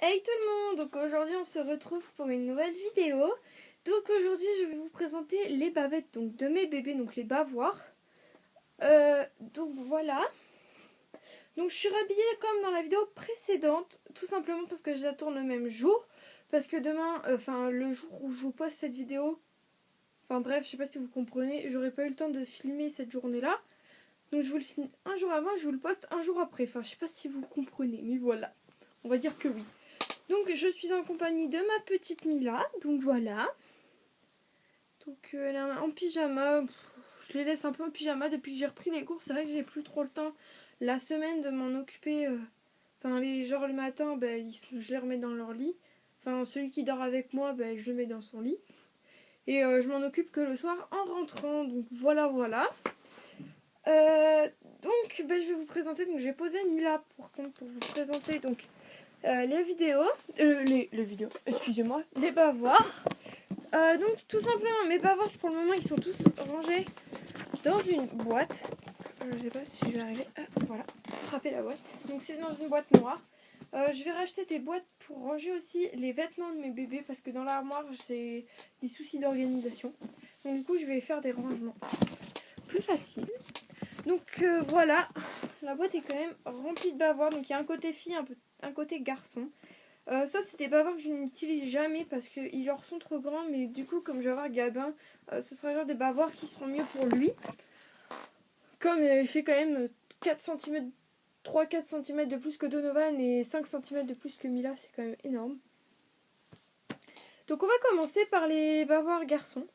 Hey tout le monde, donc aujourd'hui on se retrouve pour une nouvelle vidéo. Donc aujourd'hui je vais vous présenter les bavettes donc de mes bébés, donc les bavoirs. Donc voilà. Donc je suis rhabillée comme dans la vidéo précédente, tout simplement parce que je la tourne le même jour. Parce que demain, le jour où je vous poste cette vidéo, enfin bref, je sais pas si vous comprenez, j'aurais pas eu le temps de filmer cette journée-là. Donc je vous le filme un jour avant, je vous le poste un jour après. Enfin je sais pas si vous comprenez, mais voilà. On va dire que oui. Donc je suis en compagnie de ma petite Mila, donc voilà. Donc elle est en pyjama, je les laisse un peu en pyjama depuis que j'ai repris les cours. C'est vrai que j'ai plus trop le temps la semaine de m'en occuper. Le matin, je les remets dans leur lit. Enfin celui qui dort avec moi, je le mets dans son lit. Et je m'en occupe que le soir en rentrant, donc voilà. Je vais vous présenter, donc j'ai posé Mila pour vous présenter donc les vidéos, les bavoirs. Donc tout simplement, mes bavoirs pour le moment ils sont tous rangés dans une boîte. Je sais pas si je vais arriver à attraper la boîte. Donc c'est dans une boîte noire. Je vais racheter des boîtes pour ranger aussi les vêtements de mes bébés parce que dans l'armoire j'ai des soucis d'organisation. Donc du coup je vais faire des rangements plus faciles. Donc voilà, la boîte est quand même remplie de bavoirs. Donc il y a un côté fille, un côté garçon. Ça c'est des bavoirs que je n'utilise jamais parce qu'ils leur sont trop grands, mais du coup comme je vais avoir Gabin, ce sera genre des bavoirs qui seront mieux pour lui. Comme il fait quand même 3-4 cm de plus que Donovan et 5 cm de plus que Mila, c'est quand même énorme. Donc on va commencer par les bavoirs garçons.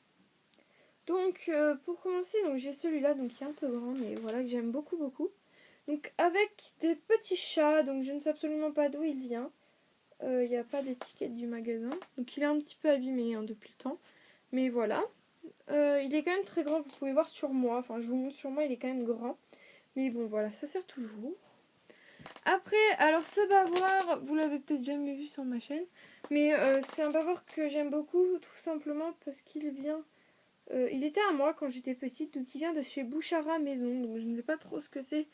Donc pour commencer, j'ai celui-là donc qui est un peu grand, mais voilà, que j'aime beaucoup. Donc avec des petits chats, donc je ne sais absolument pas d'où il vient. Il n'y a pas d'étiquette du magasin. Donc il est un petit peu abîmé depuis le temps. Mais voilà. Il est quand même très grand. Vous pouvez voir sur moi. Enfin je vous montre sur moi. Il est quand même grand. Mais bon voilà. Ça sert toujours. Après alors ce bavoir. Vous l'avez peut-être jamais vu sur ma chaîne. Mais c'est un bavoir que j'aime beaucoup. Tout simplement parce qu'il vient. Il était à moi quand j'étais petite. Donc il vient de chez Bouchara Maison. Donc je ne sais pas trop ce que c'est.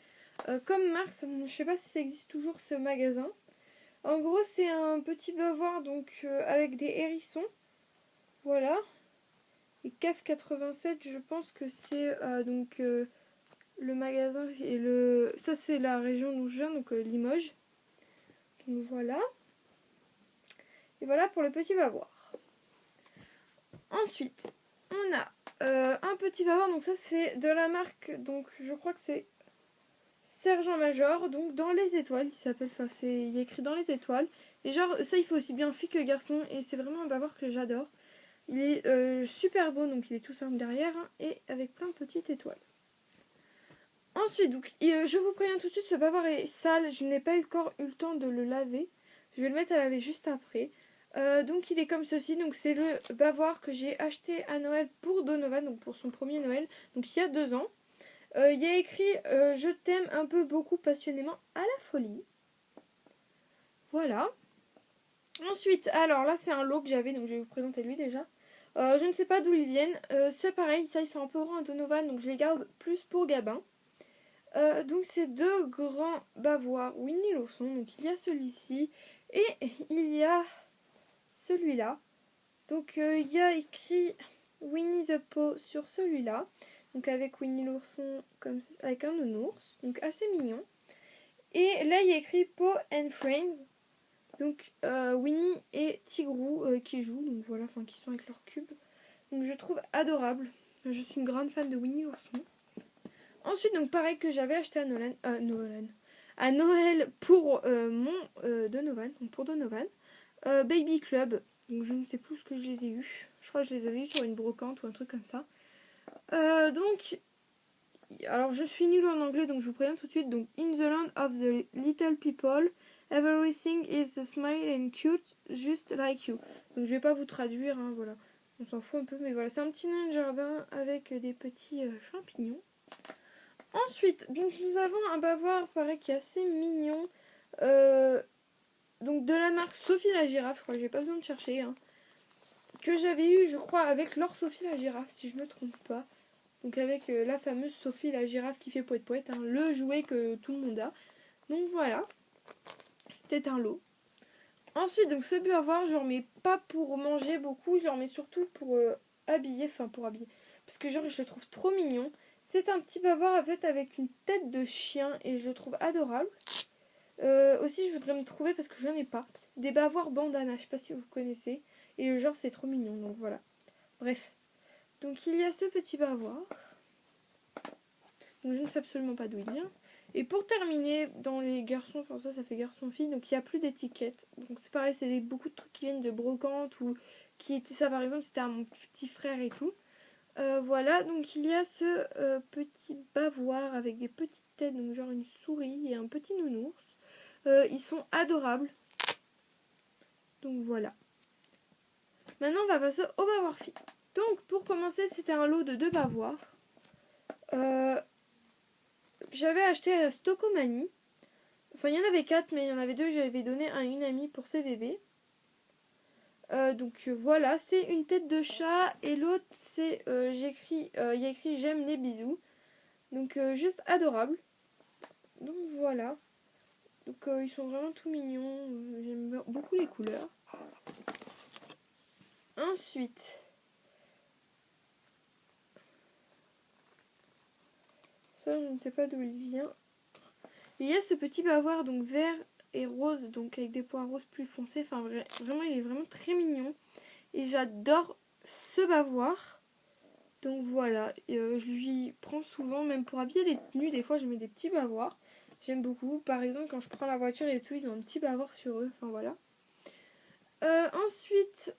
Comme marque. Je ne sais pas si ça existe toujours ce magasin. En gros, c'est un petit bavoir avec des hérissons. Voilà. Et CAF 87, je pense que c'est le magasin et ça c'est la région d'où je viens, donc Limoges. Donc voilà. Et voilà pour le petit bavoir. Ensuite, on a un petit bavoir, donc ça c'est de la marque, donc je crois que c'est Sergent Major, donc dans les étoiles, il est écrit dans les étoiles. Et genre, ça il fait aussi bien fille que garçon, et c'est vraiment un bavoir que j'adore. Il est super beau, donc il est tout simple derrière, et avec plein de petites étoiles. Ensuite, je vous préviens tout de suite, ce bavoir est sale, je n'ai pas encore eu le temps de le laver. Je vais le mettre à laver juste après. Donc il est comme ceci, donc c'est le bavoir que j'ai acheté à Noël pour Donovan, donc pour son premier Noël, donc il y a 2 ans. Il y a écrit je t'aime un peu, beaucoup, passionnément, à la folie. Voilà. Ensuite, alors là c'est un lot que j'avais, donc je vais vous présenter lui déjà. Je ne sais pas d'où ils viennent. C'est pareil, ça ils sont un peu grands à Donovan, donc je les garde plus pour Gabin. Donc c'est 2 grands bavoirs Winnie l'ourson. Donc il y a celui-ci et il y a celui-là. Donc il y a écrit Winnie the Pooh sur celui-là. Donc avec Winnie l'ourson avec un nounours. Donc assez mignon. Et là il y a écrit Pooh and Friends. Donc Winnie et Tigrou qui jouent. Donc voilà, qui sont avec leur cube. Donc je trouve adorable. Je suis une grande fan de Winnie l'ourson. Ensuite, donc pareil que j'avais acheté à Noël pour Donovan, donc pour Donovan, Baby Club. Donc je ne sais plus ce que je les ai eus. Je crois que je les avais eus sur une brocante ou un truc comme ça. Alors je suis nulle en anglais, donc je vous préviens tout de suite. Donc in the land of the little people, everything is smile and cute, just like you. Donc je vais pas vous traduire, voilà. On s'en fout un peu, mais voilà, c'est un petit nain de jardin avec des petits champignons. Ensuite, donc nous avons un bavoir pareil qui est assez mignon. Donc de la marque Sophie la girafe, je crois que j'ai pas besoin de chercher. Que j'avais eu, je crois, avec Laure Sophie la girafe, si je me trompe pas. Donc avec la fameuse Sophie la girafe qui fait poète poète, le jouet que tout le monde a. Donc voilà, c'était un lot. Ensuite, donc ce bavarois, je le remets pas pour manger beaucoup, je le remets surtout pour habiller, enfin pour habiller. Parce que genre, je le trouve trop mignon. C'est un petit bavard en fait avec une tête de chien et je le trouve adorable. Aussi, je voudrais me trouver, parce que je n'en ai pas, des bavoirs bandana, je sais pas si vous connaissez. Et le genre, c'est trop mignon, donc voilà. Bref. Donc il y a ce petit bavoir. Donc je ne sais absolument pas d'où il vient. Et pour terminer, dans les garçons, enfin ça fait garçon-fille, donc il n'y a plus d'étiquette. Donc c'est pareil, c'est beaucoup de trucs qui viennent de brocante ou qui étaient ça par exemple, c'était à mon petit frère et tout. Voilà, donc il y a ce petit bavoir avec des petites têtes, donc genre une souris et un petit nounours. Ils sont adorables. Donc voilà. Maintenant on va passer au bavoir fille. Donc pour commencer, c'était un lot de 2 bavoirs. J'avais acheté à Stocomanie. Enfin, il y en avait 4, mais il y en avait 2 que j'avais donné à une amie pour ses bébés. Donc voilà, c'est une tête de chat et l'autre c'est il y a écrit j'aime les bisous. Donc juste adorable. Donc voilà. Donc ils sont vraiment tout mignons. J'aime beaucoup les couleurs. Ensuite, ça je ne sais pas d'où il vient. Il y a ce petit bavoir donc vert et rose, donc avec des points roses plus foncés. Enfin vraiment il est vraiment très mignon. Et j'adore ce bavoir. Donc voilà, je lui prends souvent, même pour habiller les tenues, des fois je mets des petits bavoirs. J'aime beaucoup. Par exemple, quand je prends la voiture et tout, ils ont un petit bavoir sur eux. Enfin voilà. Ensuite,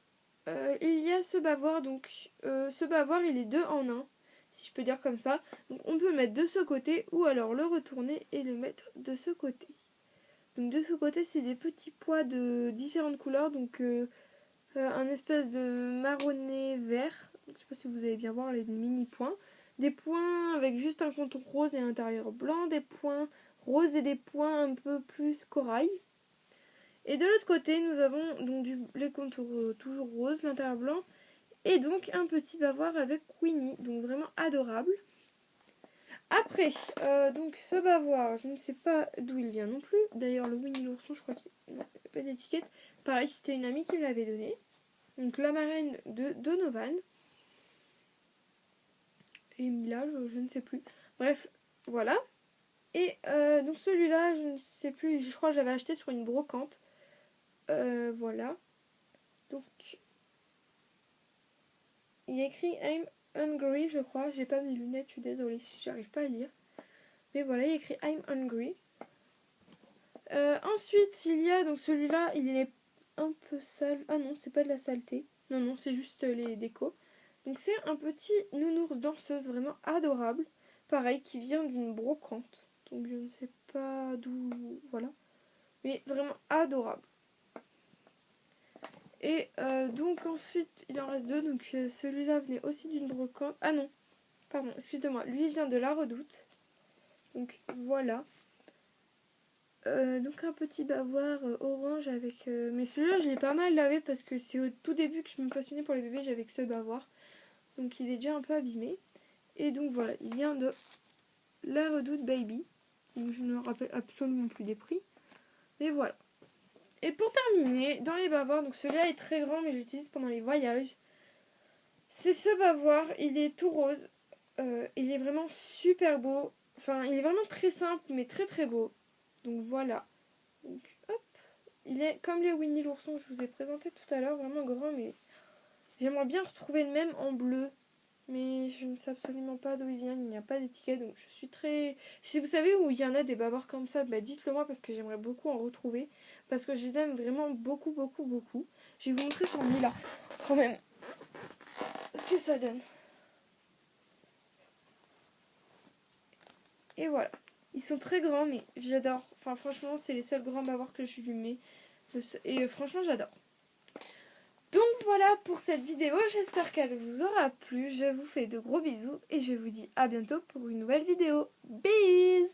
il y a ce bavoir. Donc ce bavoir, il est 2 en 1, si je peux dire comme ça. Donc on peut le mettre de ce côté ou alors le retourner et le mettre de ce côté. Donc de ce côté, c'est des petits pois de différentes couleurs. Donc un espèce de marronné vert. Je ne sais pas si vous allez bien voir les mini points. Des points avec juste un contour rose et un intérieur blanc. Des points roses et des points un peu plus corail. Et de l'autre côté, nous avons donc les contours toujours roses, l'intérieur blanc. Et donc un petit bavoir avec Winnie. Donc vraiment adorable. Après, donc ce bavoir, je ne sais pas d'où il vient non plus. D'ailleurs, le Winnie l'ourson, je crois qu'il n'y a pas d'étiquette. Pareil, c'était une amie qui me l'avait donné. Donc la marraine de Donovan. Et Mila, je ne sais plus. Bref, voilà. Et donc celui-là, je ne sais plus, je crois que j'avais acheté sur une brocante. Voilà. Donc, il y a écrit I'm hungry, je crois. J'ai pas mes lunettes, je suis désolée si j'arrive pas à lire. Mais voilà, il y a écrit I'm hungry. Ensuite, il y a donc celui-là, il est un peu sale. Ah non, c'est pas de la saleté. Non, non, c'est juste les décos. Donc c'est un petit nounours danseuse vraiment adorable. Pareil, qui vient d'une brocante. Donc je ne sais pas d'où... Voilà. Mais vraiment adorable. Et donc ensuite, il en reste 2. Donc celui-là venait aussi d'une brocante. Ah non, pardon, excusez-moi. Lui vient de la Redoute. Donc voilà. Donc un petit bavoir orange avec... Mais celui-là, je l'ai pas mal lavé parce que c'est au tout début que je me passionnais pour les bébés. J'avais que ce bavoir. Donc il est déjà un peu abîmé. Et donc voilà, il vient de la Redoute Baby. Donc je ne me rappelle absolument plus des prix. Mais voilà. Et pour terminer, dans les bavoirs, donc celui-là est très grand mais je l'utilise pendant les voyages. C'est ce bavoir, il est tout rose. Il est vraiment super beau. Enfin, il est vraiment très simple mais très très beau. Donc voilà. Donc hop. Il est comme les Winnie l'ourson que je vous ai présenté tout à l'heure, vraiment grand mais j'aimerais bien retrouver le même en bleu. Mais je ne sais absolument pas d'où il vient, il n'y a pas d'étiquette, donc je suis très... Si vous savez où il y en a des bavoirs comme ça, bah dites-le moi parce que j'aimerais beaucoup en retrouver. Parce que je les aime vraiment beaucoup, beaucoup, beaucoup. Je vais vous montrer sur Mila, quand même, ce que ça donne. Et voilà. Ils sont très grands, mais j'adore. Enfin, franchement, c'est les seuls grands bavoirs que je lui mets. Et franchement, j'adore. Donc voilà pour cette vidéo, j'espère qu'elle vous aura plu, je vous fais de gros bisous et je vous dis à bientôt pour une nouvelle vidéo. Bisous!